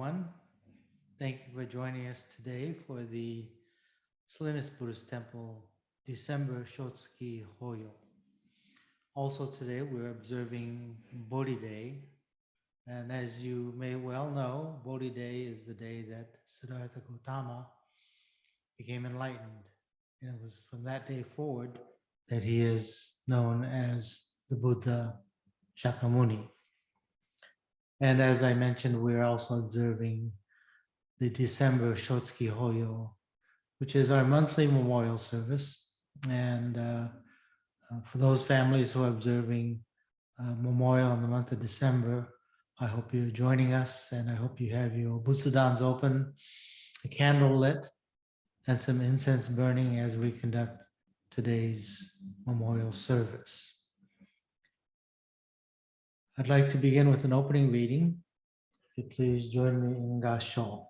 everyone. Thank you for joining us today for the Salinas Buddhist Temple December Shotsuki Hoyo. Also today we're observing Bodhi Day. And as you may well know, Bodhi Day is the day that Siddhartha Gautama became enlightened. And it was from that day forward that he is known as the Buddha Shakyamuni. And as I mentioned, we're also observing the December Shotsuki Hoyo, which is our monthly memorial service. And for those families who are observing memorial in the month of December, I hope you're joining us, and I hope you have your Butsudans open, a candle lit, and some incense burning as we conduct today's memorial service. I'd like to begin with an opening reading. If you please join me in Gassho.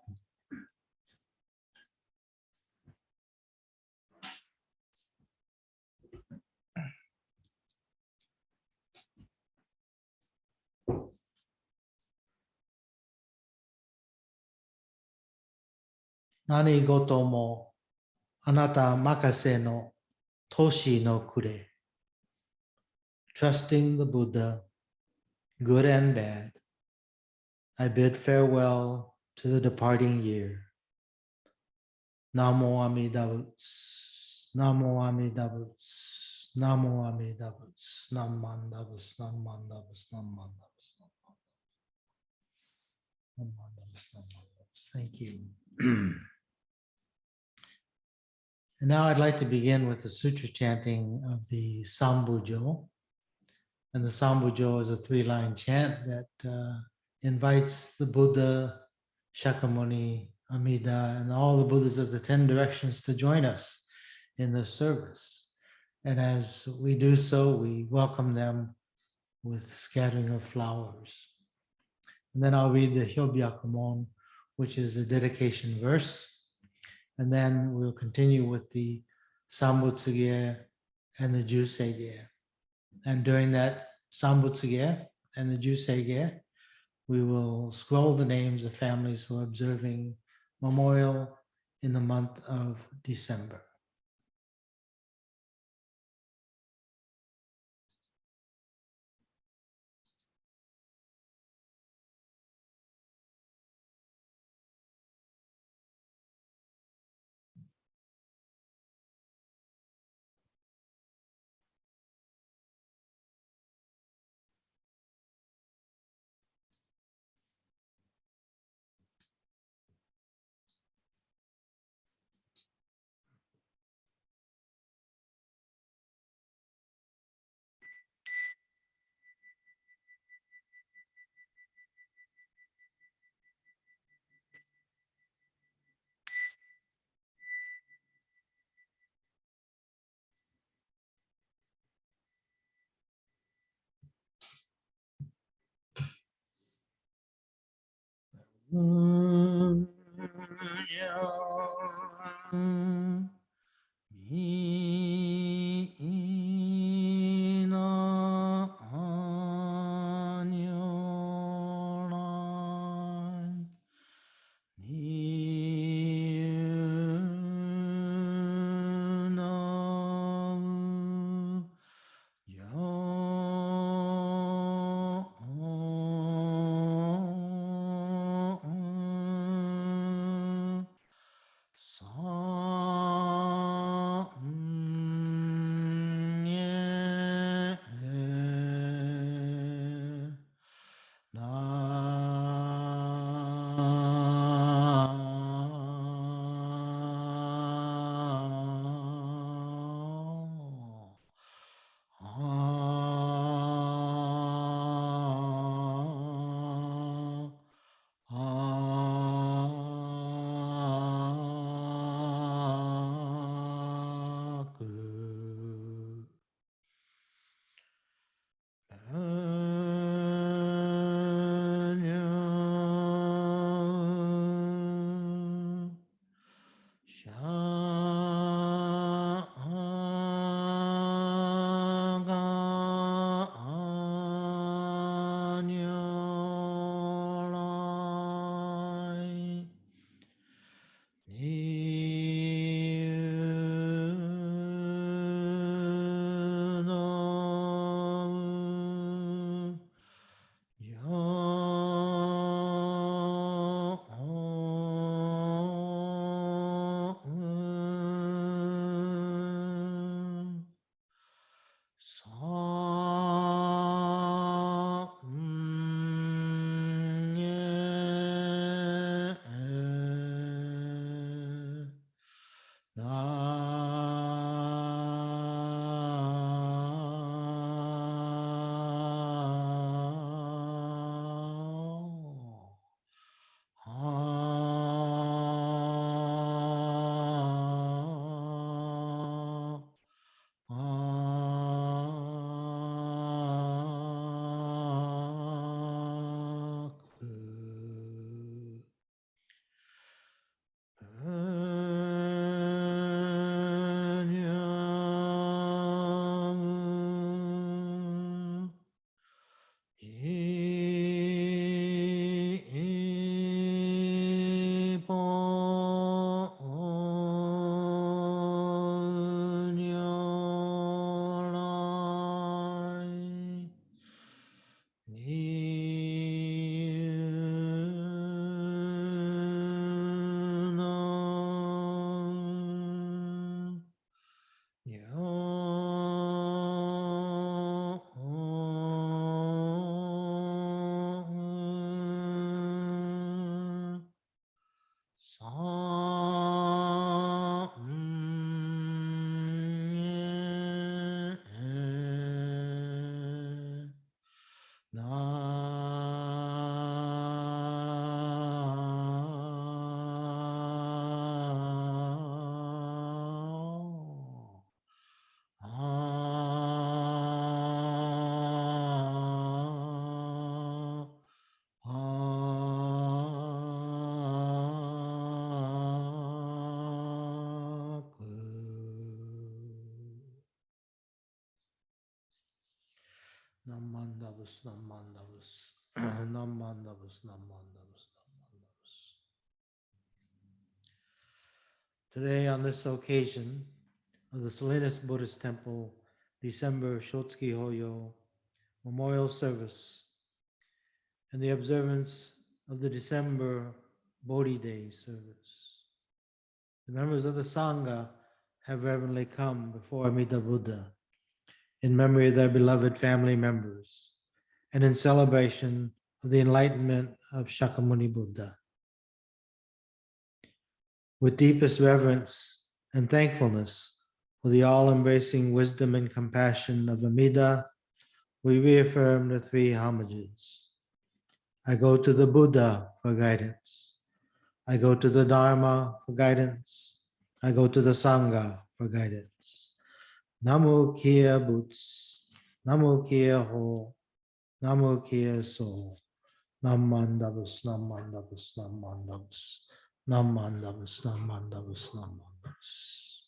Nani goto mo anata makase no toshi no kure. Trusting the Buddha, good and bad, I bid farewell to the departing year. Namo Amida Butsu, Namo Amida Butsu, Namo Amida Butsu, Namanda Butsu, Namanda Butsu, Namanda Butsu, Namanda Butsu, Namanda Butsu. Thank you. And now I'd like to begin with the Sutra chanting of the Sambuju. And the Sambuju is a 3-line chant that invites the Buddha, Shakyamuni, Amida, and all the Buddhas of the 10 directions to join us in the service. And as we do so, we welcome them with scattering of flowers. And then I'll read the Hyobyakumon, which is a dedication verse. And then we'll continue with the Sambutsuge and the Jusege. And during that Sambutsuge and the Jusege, we will scroll the names of families who are observing memorial in the month of December. Namandavus, Namandavus, Namandavus, Namandavus, Namandavus. Today, on this occasion of the Salinas Buddhist Temple, December Shotsuki Hoyo Memorial Service, and the observance of the December Bodhi Day service, the members of the Sangha have reverently come before Amida Buddha in memory of their beloved family members and in celebration of the enlightenment of Shakyamuni Buddha. With deepest reverence and thankfulness for the all-embracing wisdom and compassion of Amida, we reaffirm the three homages. I go to the Buddha for guidance. I go to the Dharma for guidance. I go to the Sangha for guidance. Namo Kia Boots, Namo Kia Ho, Namo Kia So, Namandavus, Namandavus, Namandavus, Namandavus, Namandavus, Namandavus.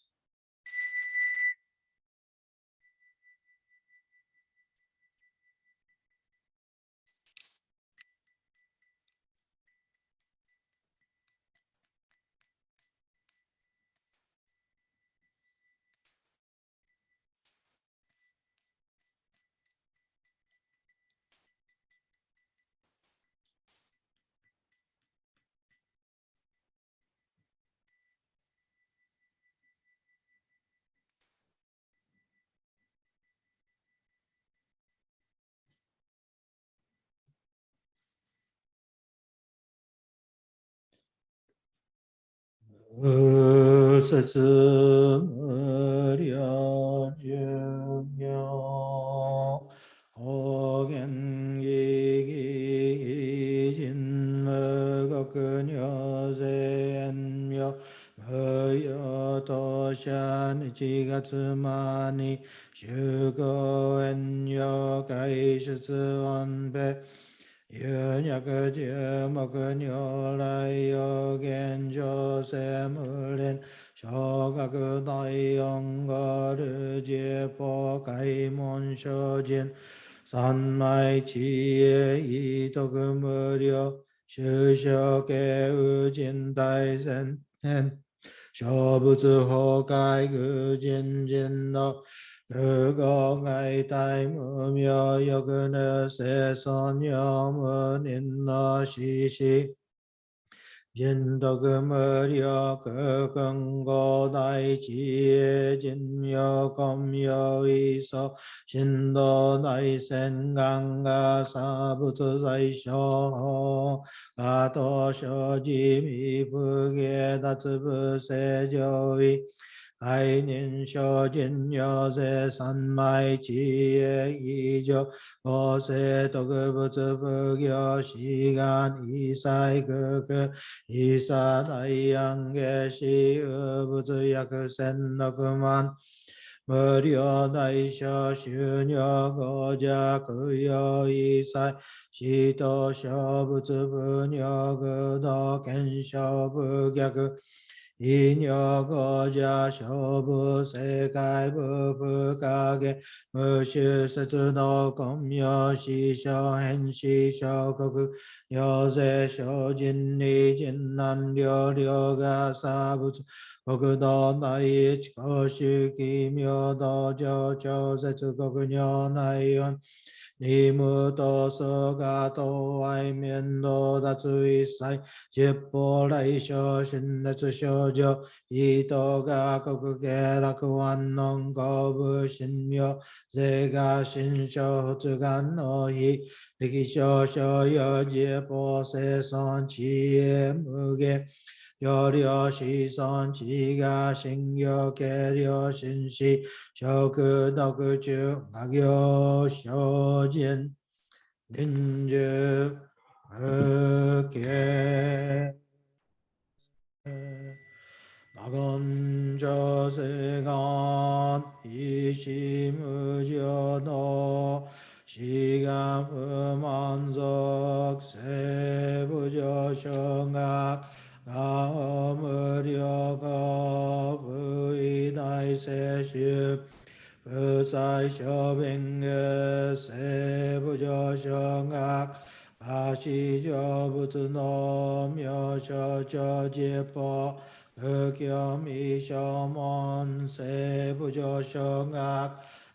小学阿西教仏の妙正長寺法仏教未小門聖部上小学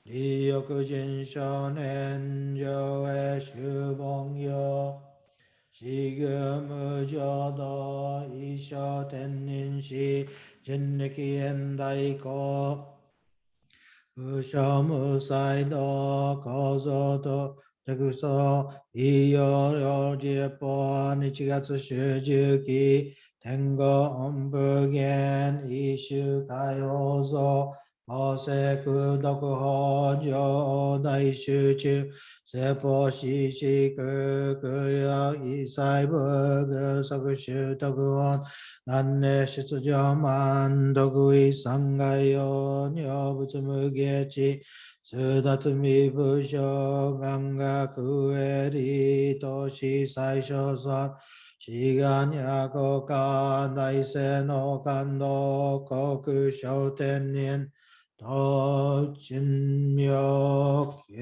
利欲人少年上へ修本用四行無常道一生天人師人力現代行無償無際道構造と着想医療領事法日月主十期天後音部元一周解放像法世空独法上大集中世法四四空空有一切仏具即修特音南寧出上万独位三害用女仏無下地通達未部所願学へ利都市最小村志願や国家大聖の感動国小天人と人妙系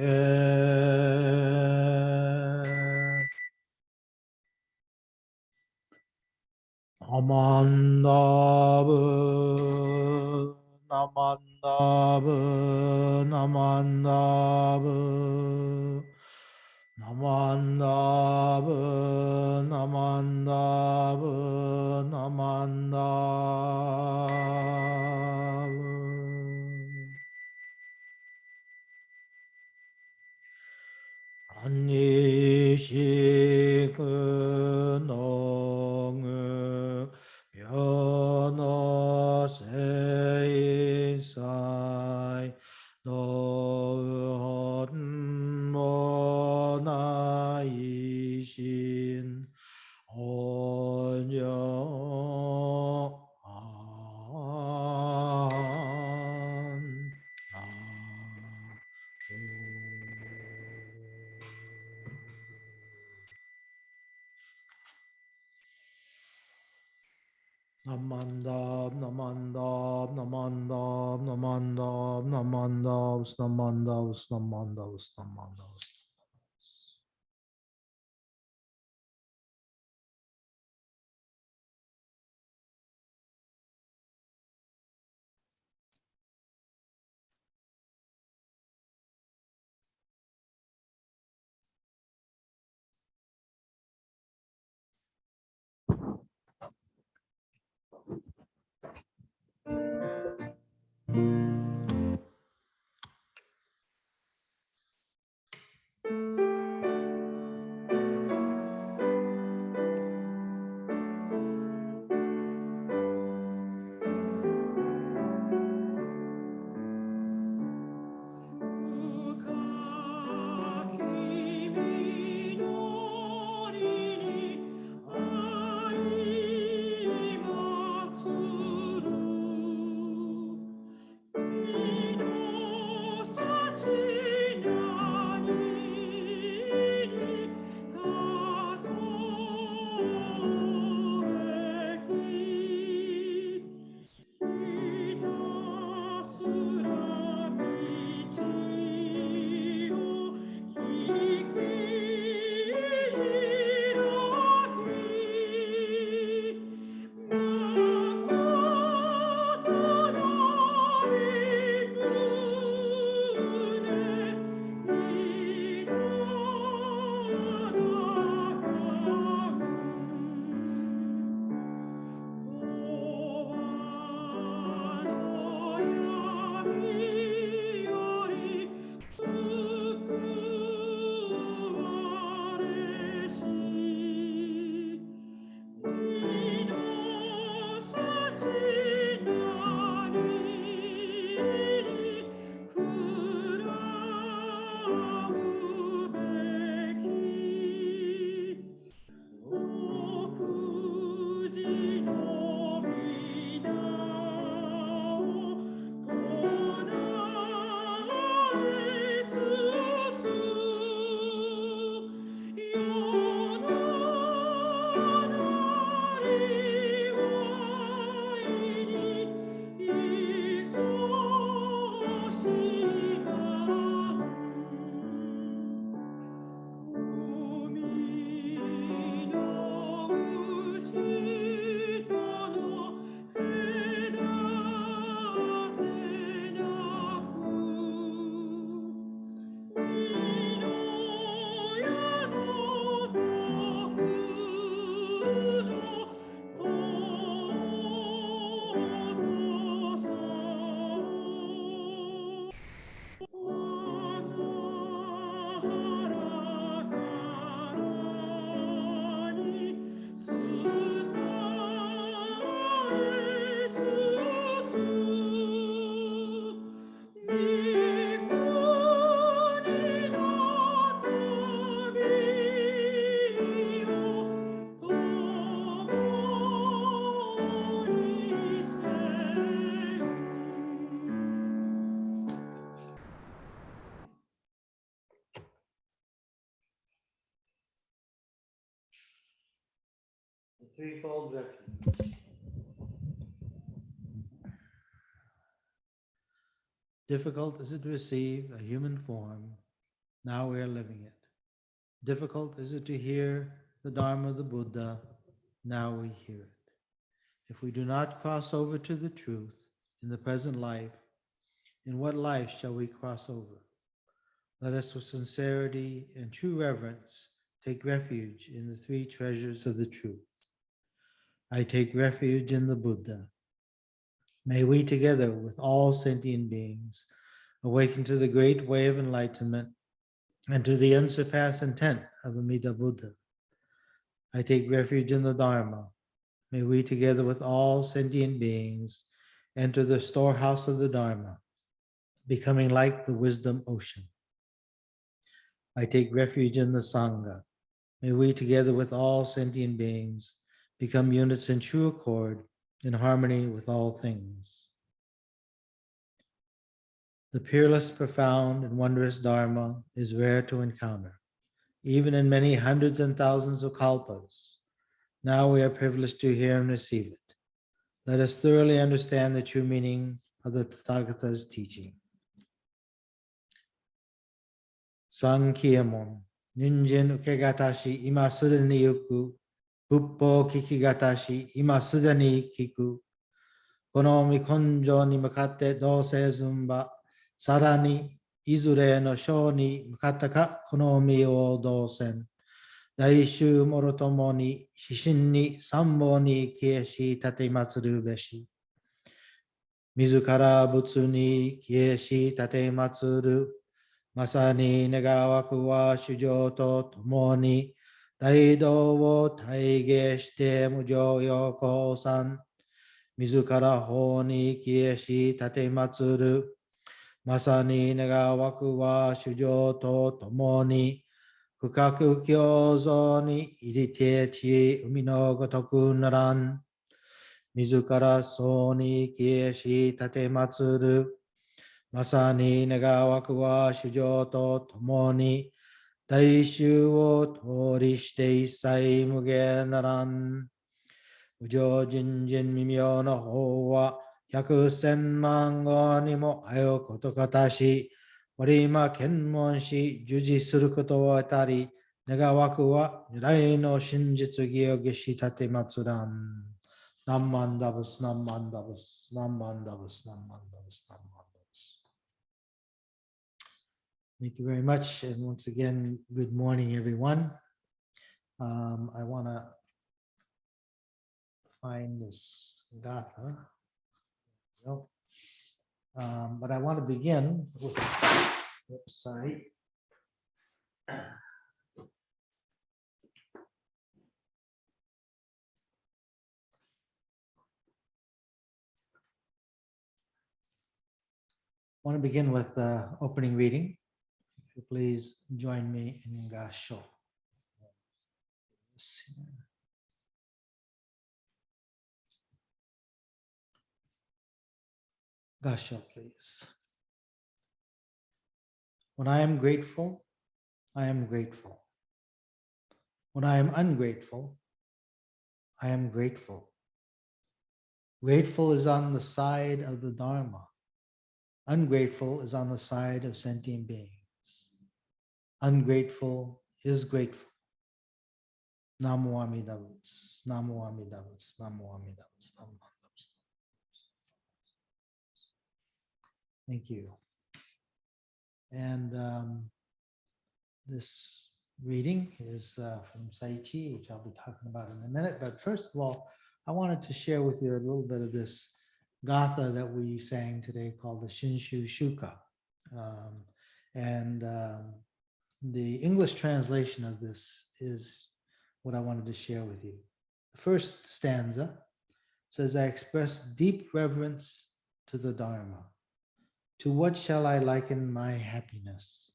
ナマンダブナマンダブナマンダブナマンダブナマンダブナマンダブアニシクノグピョノセイサイノウホンモナイシンオニョアンNamandab, Namandab, Namandab, Namandab, Namandab, Namandab, Namandab, Namandab. threefold refuge. Difficult is it to receive a human form, now we are living it. Difficult is it to hear the Dharma of the Buddha, now we hear it. If we do not cross over to the truth in the present life, in what life shall we cross over? Let us with sincerity and true reverence take refuge in the three treasures of the truth. I take refuge in the Buddha. May we together with all sentient beings awaken to the great way of enlightenment and to the unsurpassed intent of Amida Buddha. I take refuge in the Dharma. May we together with all sentient beings enter the storehouse of the Dharma, becoming like the wisdom ocean. I take refuge in the Sangha. May we together with all sentient beings become units in true accord, in harmony with all things. The peerless, profound, and wondrous Dharma is rare to encounter, even in many hundreds and thousands of kalpas. Now we are privileged to hear and receive it. Let us thoroughly understand the true meaning of the Tathagata's teaching. Sankhiyamon, Ninjin ukegatashi ima sudani yuku, Buppo kikigatashi ima sudani kiku, Kono mikonjo ni mukate dose zumba, Sarani izure no sho ni mukataka kono mi o dosen, Daishu morotomo ni shishin ni sambo ni kieshi tatematsuru beshi. Mizukara butsu ni kieshi tatematsuru, Masani negawaku wa shujo to tomo ni Daido wo taige shite mujo yoko san. Mizukara ho ni kieshi tatematsuru, Masani negawaku wa shujo to tomo ni Fukaku kyozo ni irite chi umi no gotoku naran. Mizukara so ni kieshi tatematsuru, Masani negawaku wa shujo to tomo ni Daishu wo tori shite issai muge naran. Ujo jinjin mimyo no ho wa hyaku senman go ni mo ayo koto katashi, Warima kenmon shi juji suru koto wo atari, Negawaku wa nyurai no shinjitsu gyo geshi tatematsuran. Nammandavas, nammandavas, nammandavas, nammandavas, nammandavas. Thank you very much. And once again, good morning, everyone. I want to find this gatha. But I want to begin with the website. I want to begin with the opening reading. If you please join me in Gasho. Gasho, please. When I am grateful, I am grateful. When I am ungrateful, I am grateful. Grateful is on the side of the Dharma. Ungrateful is on the side of sentient beings. Ungrateful is grateful. Namo Amida Butsu, Namo Amida Butsu, Namo Amida Butsu, Namo Amida Butsu. Thank you. And this reading is from Saichi, which I'll be talking about in a minute. But first of all, I wanted to share with you a little bit of this gatha that we sang today called the Shinshu Shuka. The English translation of this is what I wanted to share with you. The first stanza says, I express deep reverence to the Dharma. To what shall I liken my happiness?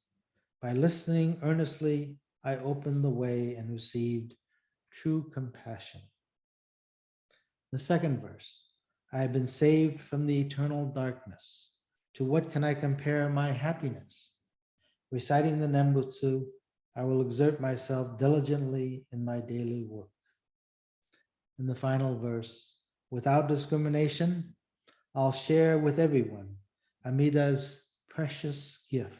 By listening earnestly, I opened the way and received true compassion. The second verse, I have been saved from the eternal darkness. To what can I compare my happiness? Reciting the Nembutsu, I will exert myself diligently in my daily work. in the final verse, without discrimination, I'll share with everyone Amida's precious gift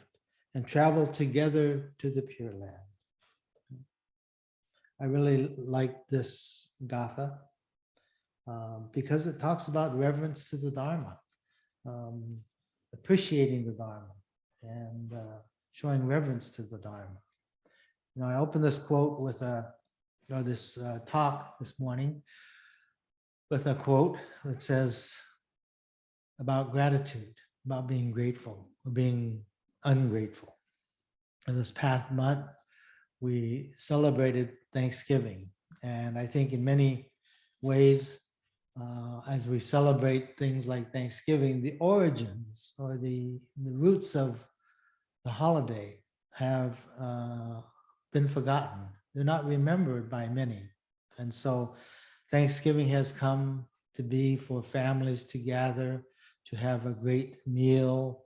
and travel together to the Pure Land. I really like this gatha because it talks about reverence to the Dharma, appreciating the Dharma, and showing reverence to the Dharma. You know, I opened this quote with this talk this morning with a quote that says about gratitude, about being grateful or being ungrateful. And this past month, we celebrated Thanksgiving. And I think in many ways, as we celebrate things like Thanksgiving, the origins or the roots of the holiday have been forgotten. They're not remembered by many. And so Thanksgiving has come to be for families to gather, to have a great meal.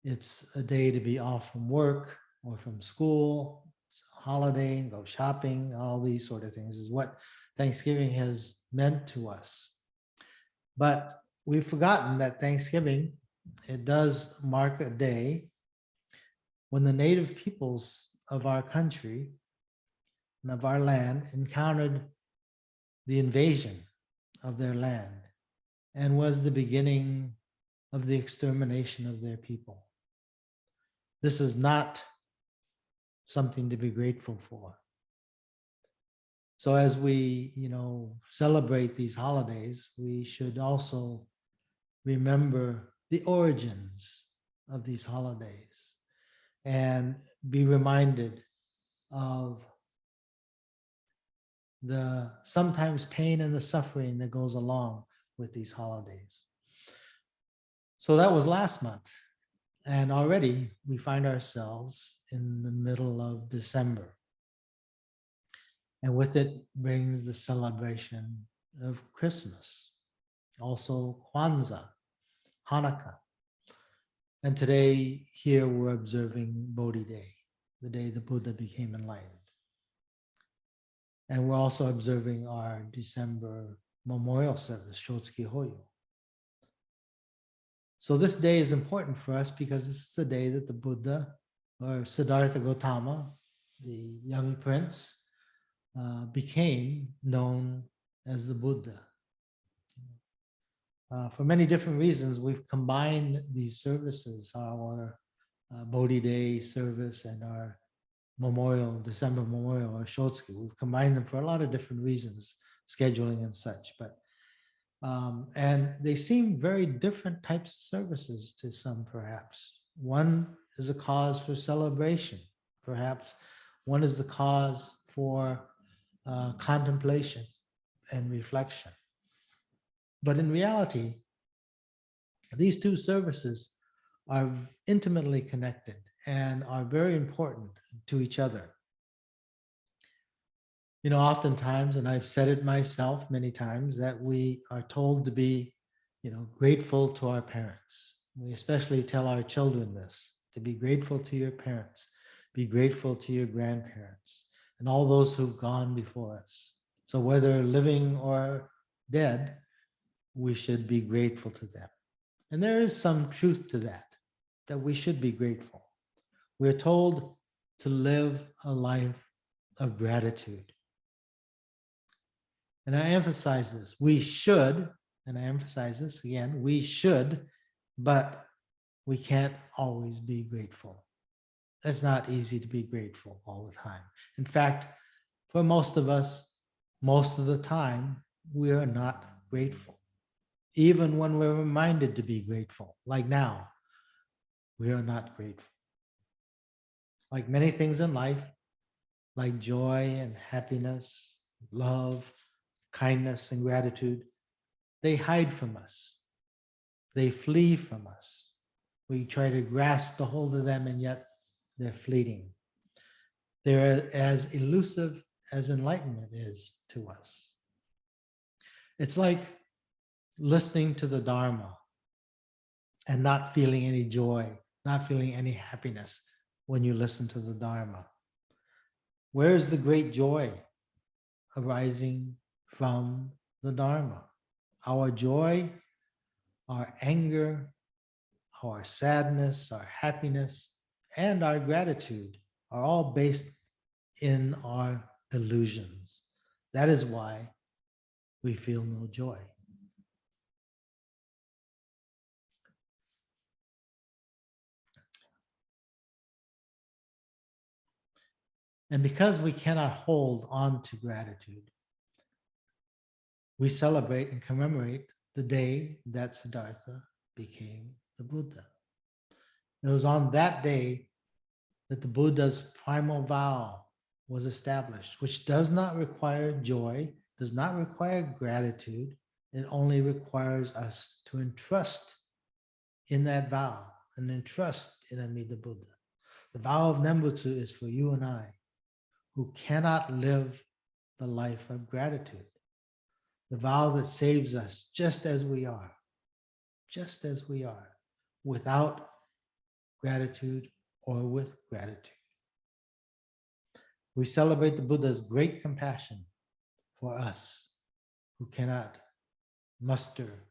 It's a day to be off from work or from school. It's a holiday, go shopping, all these sort of things is what Thanksgiving has meant to us. But we've forgotten that Thanksgiving, it does mark a day when the native peoples of our country and of our land encountered the invasion of their land and was the beginning of the extermination of their people. This is not something to be grateful for. So as we, celebrate these holidays, we should also remember the origins of these holidays and be reminded of the sometimes pain and the suffering that goes along with these holidays. So that was last month. And already we find ourselves in the middle of December. And with it brings the celebration of Christmas, also Kwanzaa, Hanukkah. And today here we're observing Bodhi Day, the day the Buddha became enlightened. And we're also observing our December memorial service, Shotsuki Hoyo. So this day is important for us because this is the day that the Buddha, or Siddhartha Gautama, the young prince, became known as the Buddha. For many different reasons, we've combined these services, our Bodhi Day service and our memorial, December memorial, or Shotsuki. We've combined them for a lot of different reasons, scheduling and such. But and they seem very different types of services to some, perhaps. One is a cause for celebration, perhaps. One is the cause for contemplation and reflection. But in reality, these two services are intimately connected and are very important to each other. Oftentimes, and I've said it myself many times, that we are told to be, grateful to our parents. We especially tell our children this, to be grateful to your parents, be grateful to your grandparents, and all those who've gone before us. So whether living or dead, we should be grateful to them. And there is some truth to that we should be grateful. We're told to live a life of gratitude. And I emphasize this, we should, and I emphasize this again, we should, but we can't always be grateful. It's not easy to be grateful all the time. In fact, for most of us, most of the time, we are not grateful. Even when we're reminded to be grateful, like now, we are not grateful. Like many things in life, like joy and happiness, love, kindness and gratitude, they hide from us. They flee from us. We try to grasp the hold of them, and yet they're fleeting. They're as elusive as enlightenment is to us. It's like listening to the Dharma and not feeling any joy, not feeling any happiness when you listen to the Dharma. Where is the great joy arising from the Dharma. Our joy, our anger, our sadness, our happiness, and our gratitude are all based in our illusions. That is why we feel no joy. And because we cannot hold on to gratitude, we celebrate and commemorate the day that Siddhartha became the Buddha. It was on that day that the Buddha's primal vow was established, which does not require joy, does not require gratitude. It only requires us to entrust in that vow and entrust in Amida Buddha. The vow of Nembutsu is for you and I who cannot live the life of gratitude. The vow that saves us just as we are, without gratitude or with gratitude. We celebrate the Buddha's great compassion for us who cannot muster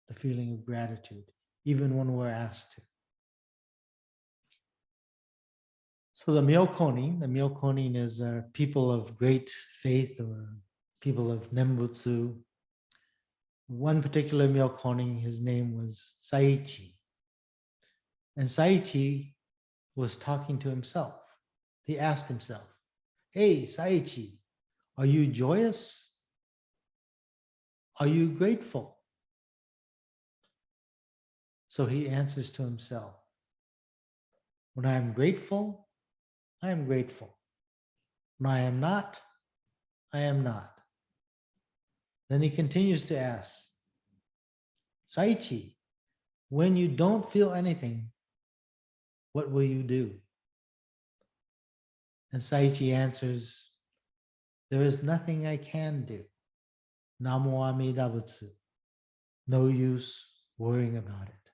the feeling of gratitude, even when we're asked to. So the Myokonin is a people of great faith or people of Nembutsu. One particular Myokonin, his name was Saichi. And Saichi was talking to himself. He asked himself, "Hey, Saichi, are you joyous? Are you grateful?" So he answers to himself, "When I am grateful, I am grateful. When I am not, I am not." Then he continues to ask, "Saichi, when you don't feel anything, what will you do?" And Saichi answers, "There is nothing I can do. Namo Amida Butsu. No use worrying about it.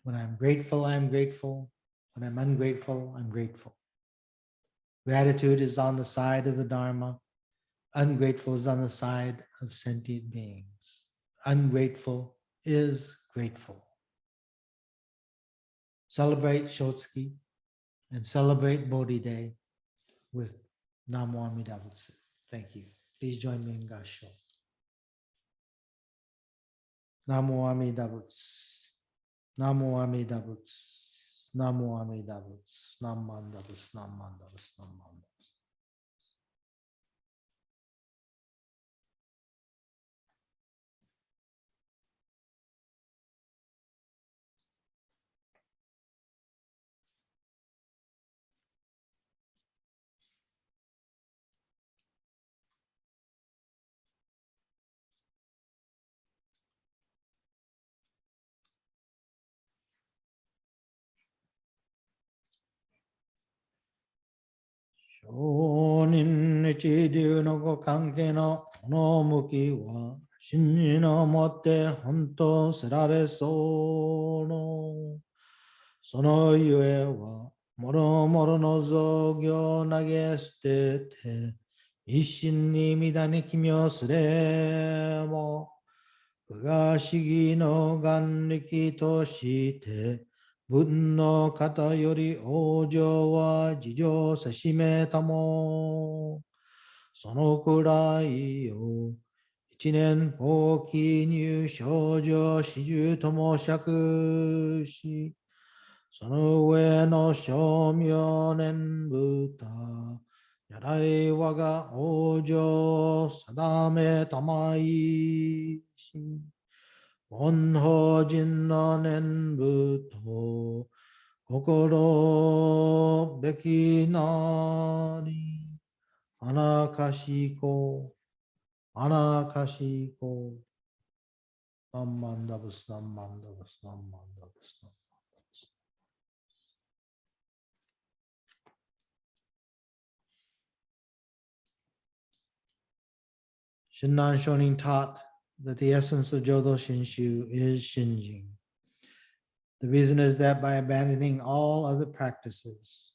When I'm grateful, I'm grateful. When I'm ungrateful, I'm grateful. Gratitude is on the side of the Dharma. Ungrateful is on the side of sentient beings. Ungrateful is grateful." Celebrate Shotsuki and celebrate Bodhi Day with Namo Amida Butsu. Thank you. Please join me in Gasho. Namo Amida Butsu. Namo Amida Butsu. Namo Amida Butsu. Namanda Butsu. Namanda Butsu. Namanda Butsu. Shonin Nichidyu no go kanke no onomuki wa shinji no motte honto serare sono. Sono yue wa moro moro no zogyo nage shitete isshin ni mida ni kimyo suremo fuga shigi no ganriki to shite Buddha no kata yori ojo wa jijo sashime tamo. Sono kurai yo. Ichinen poki nyu shoujo shiju tomo shakushi. Sono ue no shomyo nen buta. Yarai waga ojo sadame tamai shi. Onho jinno nen buto kokoro beki nari anakashiko anakashiko nammandabus nammandabus nammandabus nammandabus. Shinran Shonin taught that the essence of Jodo Shinshu is Shinjin. The reason is that by abandoning all other practices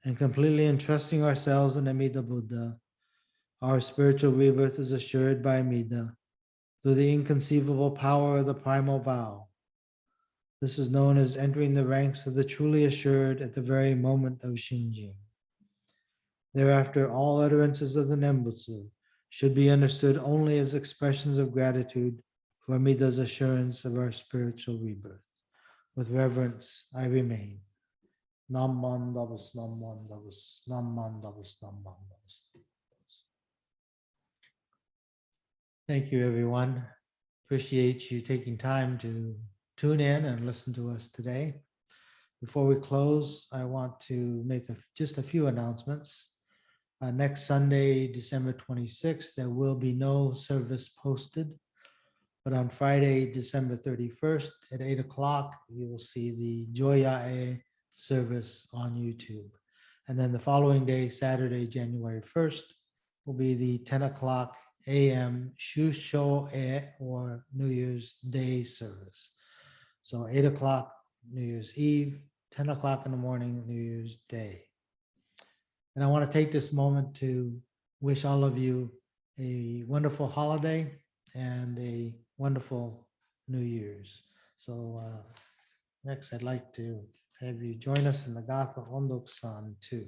and completely entrusting ourselves in Amida Buddha, our spiritual rebirth is assured by Amida through the inconceivable power of the primal vow. This is known as entering the ranks of the truly assured at the very moment of Shinjin. Thereafter, all utterances of the Nembutsu should be understood only as expressions of gratitude for Amida's assurance of our spiritual rebirth. With reverence, I remain. Nam Mandavas, Nam Mandavas, Nam Mandavas, Nam Mandavas. Thank you, everyone. Appreciate you taking time to tune in and listen to us today. Before we close, I want to make just a few announcements. Next Sunday, December 26th, there will be no service posted. But on Friday, December 31st at 8 o'clock, you will see the Joyae service on YouTube. And then the following day, Saturday, January 1st, will be the 10 o'clock a.m. Shusho-e or New Year's Day service. So 8 o'clock New Year's Eve, 10 o'clock in the morning, New Year's Day. And I want to take this moment to wish all of you a wonderful holiday and a wonderful New Year's. So next, I'd like to have you join us in the Gatha Ondok-san 2.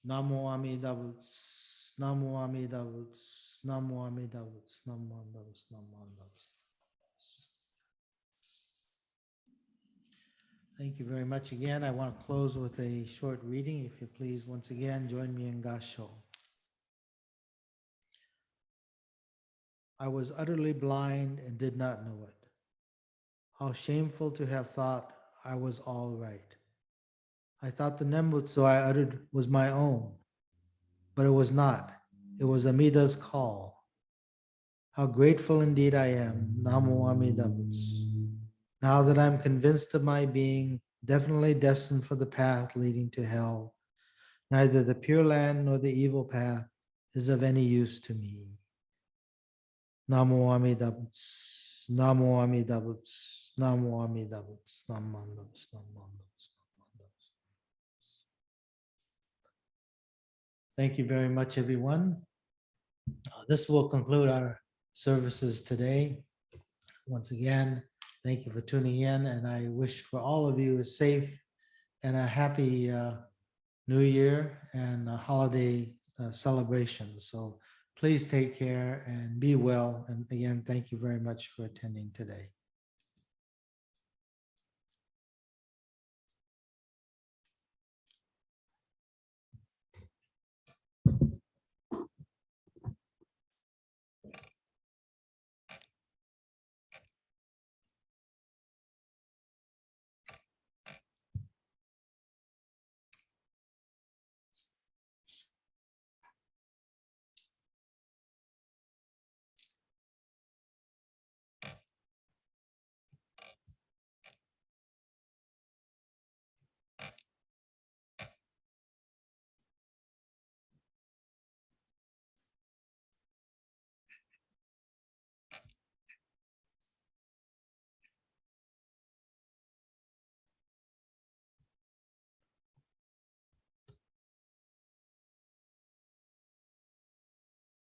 Namo Amida Butsu, Namo Amida Butsu, Namo Amida Butsu, Namo Amida Butsu, Namo Amida Butsu. Thank you very much again. I want to close with a short reading. If you please, once again, join me in Gasho. I was utterly blind and did not know it. How shameful to have thought I was all right. I thought the Nembutsu I uttered was my own, but it was not. It was Amida's call. How grateful indeed I am, Namo Amida Butsu. Now that I'm convinced of my being definitely destined for the path leading to hell, neither the Pure Land nor the evil path is of any use to me. Namo Amida Butsu, Namo Amida Butsu, Namo Amida Butsu, Namo Amida Butsu, Namo Amida Butsu, Namo Amida Butsu. Thank you very much, everyone. This will conclude our services today. Once again, thank you for tuning in, and I wish for all of you a safe and a happy New Year and a holiday celebration. So please take care and be well. And again, thank you very much for attending today.